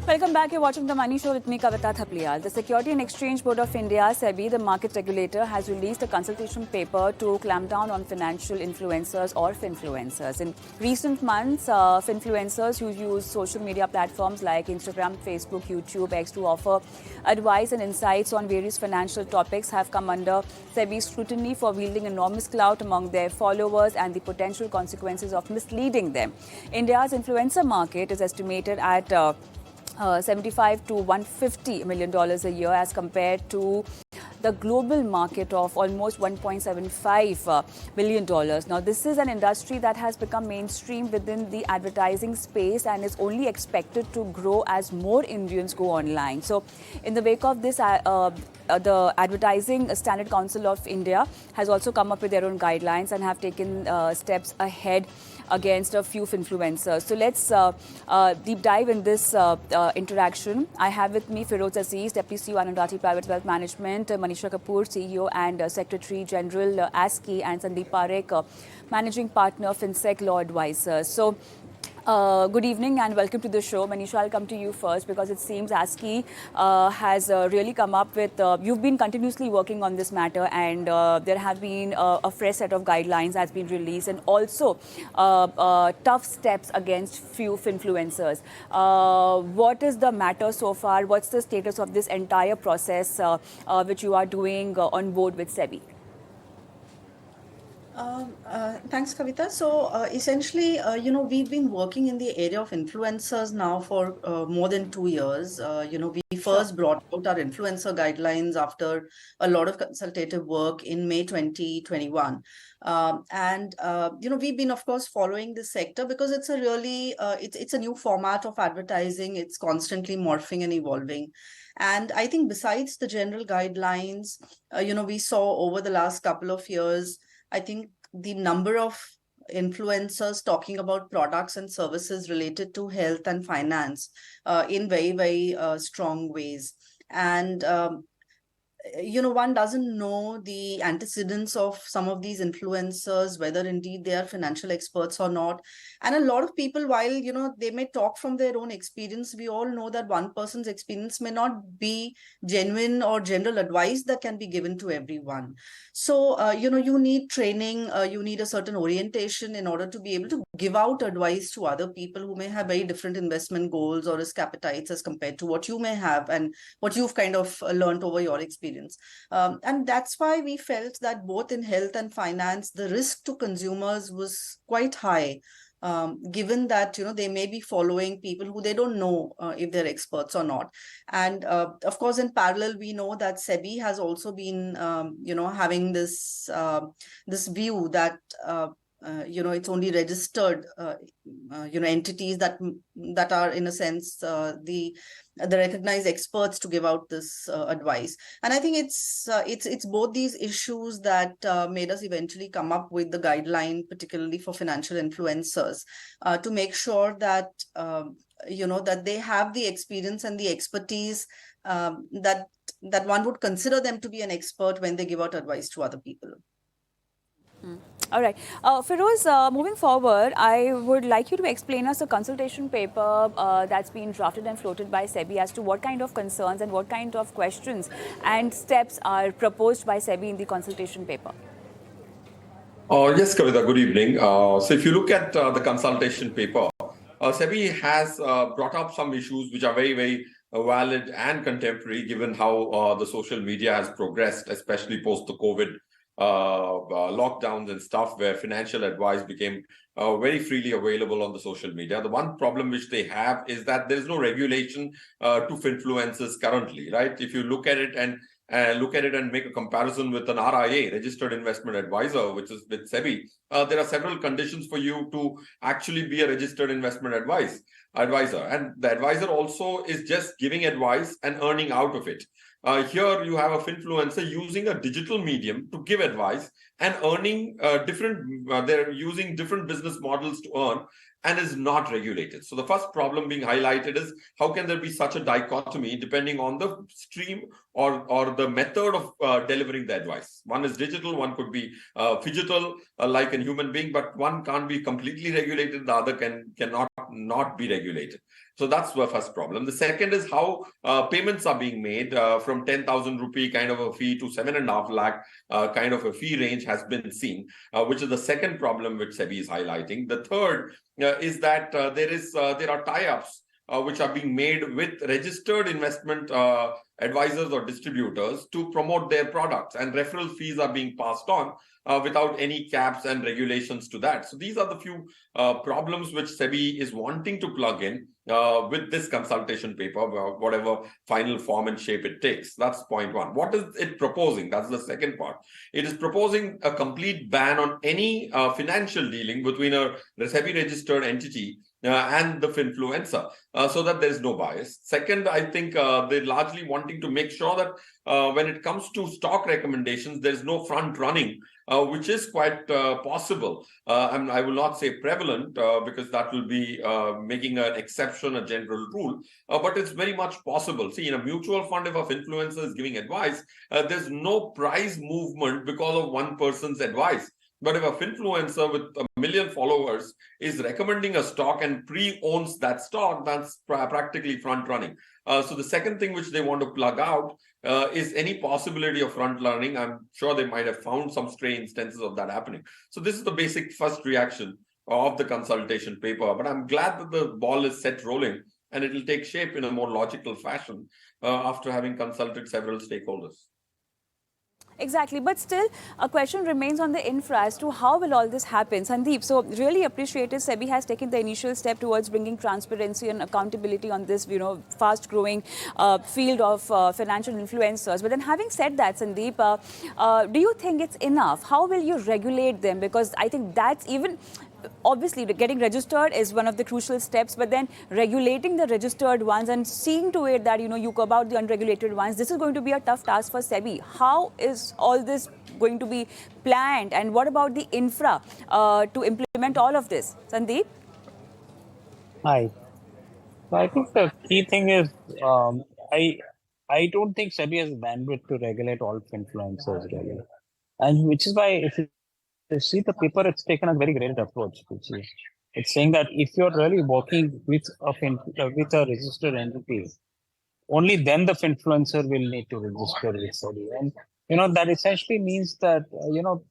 Welcome back. You're watching The Money Show with me, Kavita Thapliyal. The Securities and Exchange Board of India, SEBI, the market regulator, has released a consultation paper to clamp down on financial influencers or finfluencers. In recent months, finfluencers who use social media platforms like Instagram, Facebook, YouTube, X to offer advice and insights on various financial topics have come under SEBI's scrutiny for wielding enormous clout among their followers and the potential consequences of misleading them. India's influencer market is estimated at 75 to $150 million a year as compared to the global market of almost $1.75 billion. Now, this is an industry that has become mainstream within the advertising space and is only expected to grow as more Indians go online. So, in the wake of this, the Advertising Standard Council of India has also come up with their own guidelines and have taken steps ahead against a few influencers. So let's deep dive in this interaction. I have with me Feroze Azeez, Deputy CEO, Anand Rathi Private Wealth Management, Manisha Kapoor, CEO and Secretary General, ASCI, and Sandeep Parekh, Managing Partner, FinSec Law Advisors. So, good evening and welcome to the show. Manisha, I'll come to you first because it seems ASCI has really come up with, you've been continuously working on this matter, and there have been a fresh set of guidelines that's been released, and also tough steps against few influencers. What is the matter so far? What's the status of this entire process which you are doing on board with SEBI? Thanks, Kavita. So essentially, we've been working in the area of influencers now for more than 2 years. We first brought out our influencer guidelines after a lot of consultative work in May 2021. We've been, of course, following this sector because it's a really, it's a new format of advertising. It's constantly morphing and evolving. And I think besides the general guidelines, we saw over the last couple of years, I think the number of influencers talking about products and services related to health and finance in very, very strong ways. And one doesn't know the antecedents of some of these influencers, whether indeed they are financial experts or not. And a lot of people, while, they may talk from their own experience, we all know that one person's experience may not be genuine or general advice that can be given to everyone. So, you need training, you need a certain orientation in order to be able to give out advice to other people who may have very different investment goals or risk appetites as compared to what you may have and what you've kind of learned over your experience. And that's why we felt that both in health and finance, the risk to consumers was quite high, given that, they may be following people who they don't know if they're experts or not. And of course, in parallel, we know that SEBI has also been, having this view that it's only registered, entities that are in a sense the recognized experts to give out this advice. And I think it's both these issues that made us eventually come up with the guideline, particularly for financial influencers, to make sure that that they have the experience and the expertise that one would consider them to be an expert when they give out advice to other people. All right. Feroze, moving forward, I would like you to explain us a consultation paper that's been drafted and floated by SEBI as to what kind of concerns and what kind of questions and steps are proposed by SEBI in the consultation paper. Yes, Kavita, good evening. So if you look at the consultation paper, SEBI has brought up some issues which are very, very valid and contemporary, given how the social media has progressed, especially post the COVID lockdowns and stuff, where financial advice became very freely available on the social media. The one problem which they have is that there is no regulation to influencers currently, right? If you look at it and make a comparison with an RIA, registered investment advisor, which is with SEBI, there are several conditions for you to actually be a registered investment advisor. And the advisor also is just giving advice and earning out of it. Here you have a finfluencer using a digital medium to give advice and earning they're using different business models to earn and is not regulated. So the first problem being highlighted is how can there be such a dichotomy depending on the stream or the method of delivering the advice. One is digital, one could be phygital, like a human being, but one can't be completely regulated, the other cannot not be regulated. So that's the first problem. The second is how payments are being made from 10,000 rupee kind of a fee to 7.5 lakh kind of a fee range has been seen, which is the second problem which SEBI is highlighting. The third is that there are tie-ups which are being made with registered investment advisors or distributors to promote their products, and referral fees are being passed on without any caps and regulations to that. So these are the few problems which SEBI is wanting to plug in with this consultation paper, whatever final form and shape it takes. That's point one. What is it proposing? That's the second part. It is proposing a complete ban on any financial dealing between a SEBI registered entity and the finfluencer, so that there is no bias. Second, I think they're largely wanting to make sure that when it comes to stock recommendations, there is no front running, which is quite possible. And I will not say prevalent because that will be making an exception, a general rule, but it's very much possible. See, in a mutual fund, if a influencer is giving advice, there's no price movement because of one person's advice. But if a finfluencer with 1 million followers is recommending a stock and pre-owns that stock, that's practically front running. So the second thing which they want to plug out is any possibility of front running. I'm sure they might have found some stray instances of that happening. So this is the basic first reaction of the consultation paper. But I'm glad that the ball is set rolling and it will take shape in a more logical fashion after having consulted several stakeholders. Exactly, but still a question remains on the infra as to how will all this happen. Sandeep, so really appreciated SEBI has taken the initial step towards bringing transparency and accountability on this, fast growing field of financial influencers. But then having said that, Sandeep, do you think it's enough? How will you regulate them? Because I think that's even... Obviously, getting registered is one of the crucial steps, but then regulating the registered ones and seeing to it that, you curb out the unregulated ones, this is going to be a tough task for SEBI. How is all this going to be planned? And what about the infra to implement all of this? Sandeep? Hi. So I think the key thing is I don't think SEBI has bandwidth to regulate all influencers really, and which is why if you see the paper, it's taken a very great approach, which is it's saying that if you're really working with a registered entity, only then the influencer will need to register with SEBI. And that essentially means that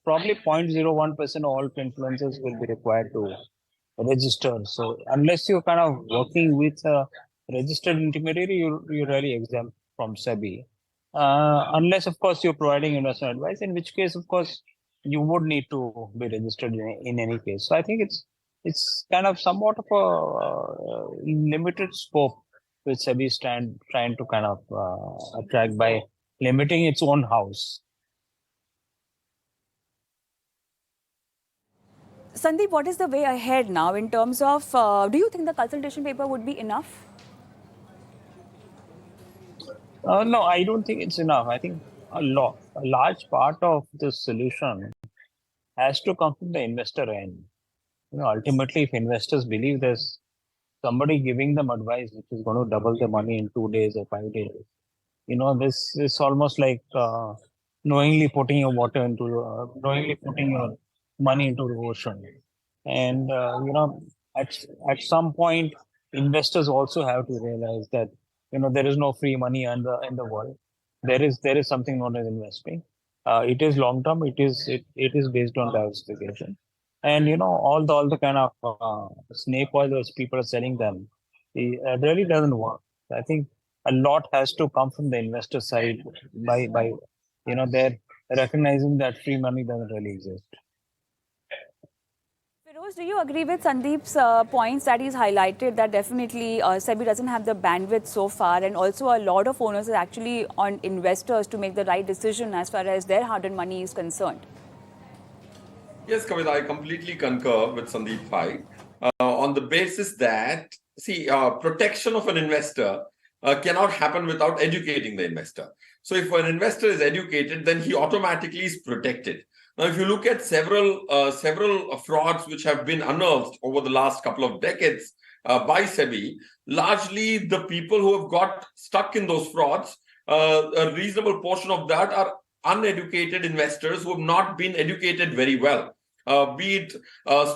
probably 0.01% of all influencers will be required to register. So unless you're kind of working with a registered intermediary, you're really exempt from SEBI. Unless, of course, you're providing investment advice, in which case, of course, you would need to be registered in any case. So I think it's kind of somewhat of a limited scope which SEBI is trying to kind of attract by limiting its own house. Sandeep, what is the way ahead now in terms of, do you think the consultation paper would be enough? No, I don't think it's enough. I think a large part of the solution has to come from the investor end. Ultimately, if investors believe there's somebody giving them advice which is going to double their money in 2 days or 5 days, this is almost like knowingly putting your money into the ocean. And at some point, investors also have to realize that there is no free money in the world. There is something known as investing. It is long term. It is based on diversification, and all the kind of snake oil which people are selling them, it really doesn't work. I think a lot has to come from the investor side by they're recognizing that free money doesn't really exist. Feroze, do you agree with Sandeep's points that he's highlighted that definitely SEBI doesn't have the bandwidth so far, and also a lot of onus is actually on investors to make the right decision as far as their hard-earned money is concerned? Yes, Kavita, I completely concur with Sandeep Bhai on the basis that, protection of an investor cannot happen without educating the investor. So if an investor is educated, then he automatically is protected. Now, if you look at several frauds which have been unearthed over the last couple of decades by SEBI, largely the people who have got stuck in those frauds, a reasonable portion of that are uneducated investors who have not been educated very well. be it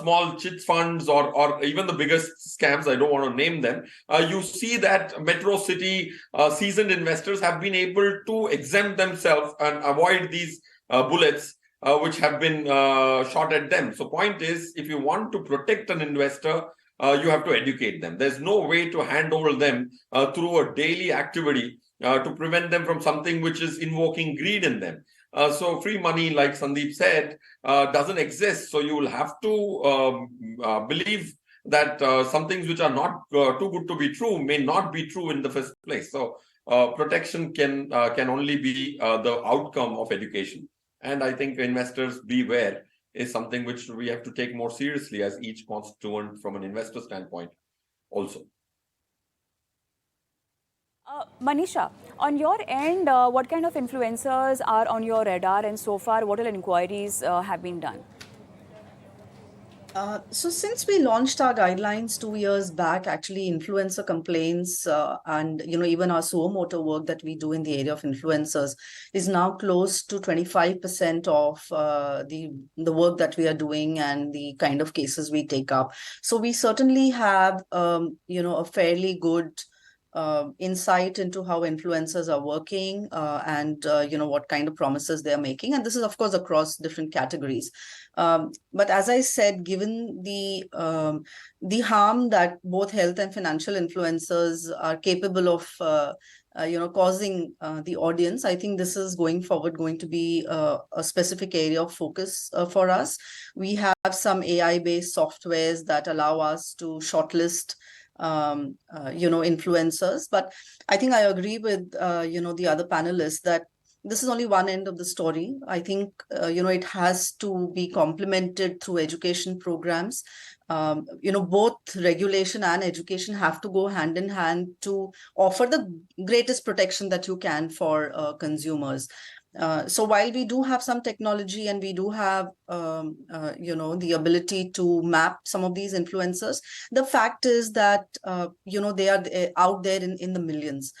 small chit funds or even the biggest scams, I don't want to name them, you see that metro city seasoned investors have been able to exempt themselves and avoid these bullets which have been shot at them. So point is, if you want to protect an investor, you have to educate them. There's no way to handle them through a daily activity to prevent them from something which is invoking greed in them. So free money, like Sandeep said, doesn't exist. So you will have to believe that some things which are not too good to be true may not be true in the first place. So protection can only be the outcome of education. And I think investors beware is something which we have to take more seriously as each constituent from an investor standpoint also. Manisha, on your end, what kind of influencers are on your radar, and so far, what all inquiries have been done? So since we launched our guidelines 2 years back, actually influencer complaints and even our suo moto work that we do in the area of influencers is now close to 25% of the work that we are doing and the kind of cases we take up. So we certainly have a fairly good insight into how influencers are working and what kind of promises they're making. And this is, of course, across different categories. But as I said, given the harm that both health and financial influencers are capable of causing the audience, I think this is going forward going to be a specific area of focus for us. We have some AI-based softwares that allow us to shortlist influencers. But I think I agree with, the other panelists that this is only one end of the story. I think, it has to be complemented through education programs. Both regulation and education have to go hand in hand to offer the greatest protection that you can for consumers. So while we do have some technology and we do have, the ability to map some of these influencers, the fact is that, they are out there in the millions.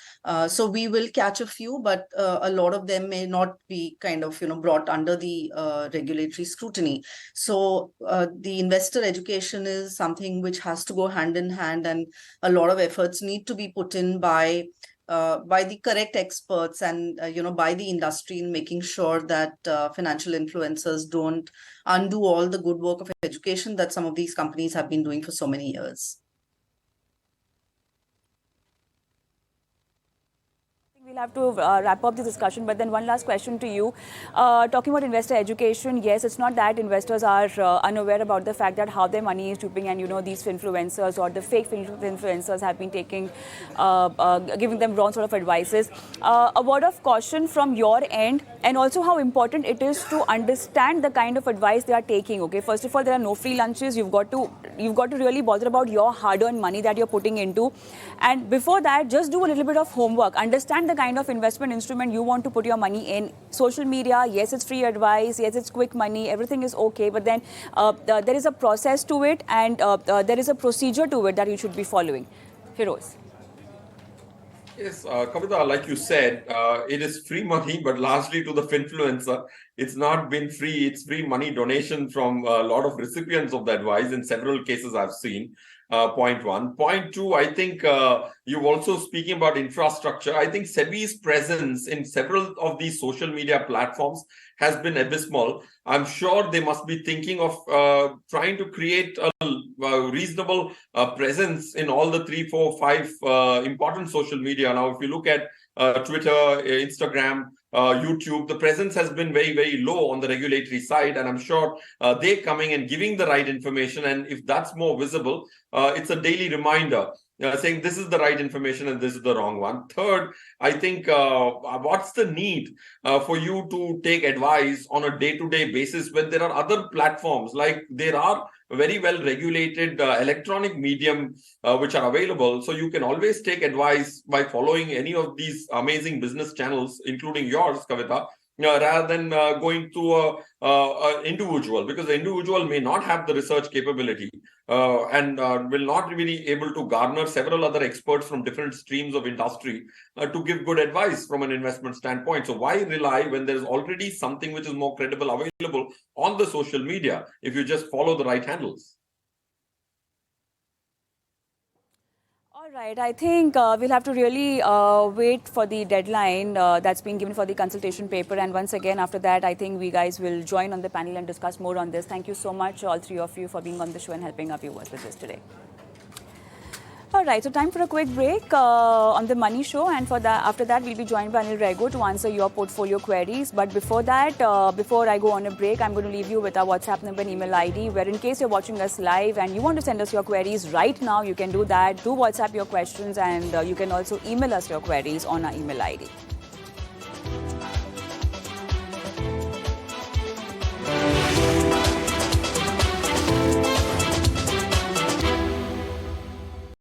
So we will catch a few, but a lot of them may not be kind of, brought under the regulatory scrutiny. So the investor education is something which has to go hand in hand, and a lot of efforts need to be put in by the correct experts and by the industry in making sure that financial influencers don't undo all the good work of education that some of these companies have been doing for so many years. We'll have to wrap up the discussion, but then one last question to you. Talking about investor education, yes, it's not that investors are unaware about the fact that how their money is drooping, and these influencers or the fake influencers have been taking, giving them wrong sort of advices. A word of caution from your end, and also how important it is to understand the kind of advice they are taking. Okay, first of all, there are no free lunches. You've got to really bother about your hard-earned money that you're putting into, and before that, just do a little bit of homework. Understand the kind of investment instrument you want to put your money in. Social media, yes, it's free advice, yes, it's quick money, everything is okay, but then there is a process to it, and there is a procedure to it that you should be following. Feroze. Yes, Kavita, like you said, it is free money, but largely to the finfluencer. It's not been free. It's free money donation from a lot of recipients of the advice. In several cases I've seen. Point one. Point two, I think you're also speaking about infrastructure. I think SEBI's presence in several of these social media platforms has been abysmal. I'm sure they must be thinking of trying to create a reasonable presence in all the 3, 4, 5 important social media. Now, if you look at Twitter, Instagram, YouTube, the presence has been very, very low on the regulatory side. And I'm sure they're coming and giving the right information. And if that's more visible, it's a daily reminder saying this is the right information and this is the wrong one. Third, I think what's the need for you to take advice on a day-to-day basis when there are other platforms, like there are very well regulated electronic medium which are available. So you can always take advice by following any of these amazing business channels, including yours, Kavita, rather than going to an individual, because the individual may not have the research capability. and will not be able to garner several other experts from different streams of industry to give good advice from an investment standpoint. So why rely when there is already something which is more credible available on the social media if you just follow the right handles? All right, I think we'll have to really wait for the deadline that's been given for the consultation paper. And once again, after that, I think we guys will join on the panel and discuss more on this. Thank you so much, all three of you, for being on the show and helping our viewers with this today. All right, so time for a quick break on the Money Show, and after that we'll be joined by Anil Rego to answer your portfolio queries. But before that, before I go on a break, I'm going to leave you with our WhatsApp number and email ID, where in case you're watching us live and you want to send us your queries right now, you can do that. Do WhatsApp your questions, and you can also email us your queries on our email ID.